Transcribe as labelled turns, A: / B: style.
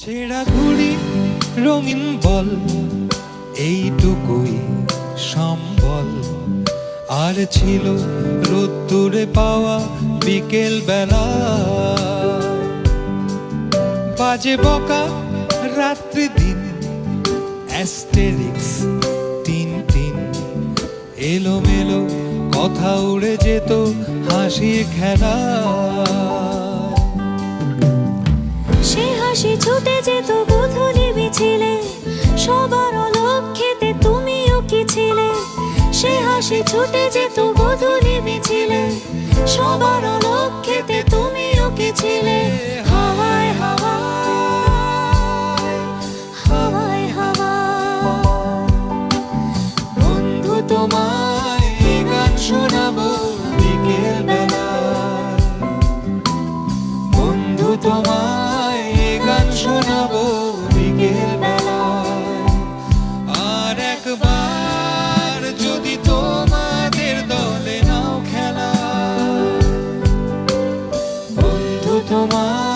A: ছেঁড়া ঘুড়ি রঙিন বল এইটুকুই সম্বল। আর ছিল রোদ্দুরে পাওয়া বিকেল বেলা, বাজে বকা রাত্রি দিন, অ্যাস্টেরিক্স টিন টিন, এলোমেলো কথা উড়ে যেত হাসির খেলা।
B: সে হাসি ছুটে যেত গোধূলি মিছিলে, সবার অলক্ষ্যেতে তুমিও কি ছিলে। সে হাসি ছুটে যেত গোধূলি মিছিলে, সবার অলক্ষ্যেতে তুমিও কি ছিলে। হাওয়ায় হাওয়ায় হাওয়ায় হাওয়ায়
A: বন্ধু তোমায় এই গান শোনাবো বিকেল বেলায়, বন্ধু তোমায় এই গান শোনাবো বিকেল বেলায়। আর একবার যদি তোমাদের দলে নাও খেলা, বন্ধু তোমায়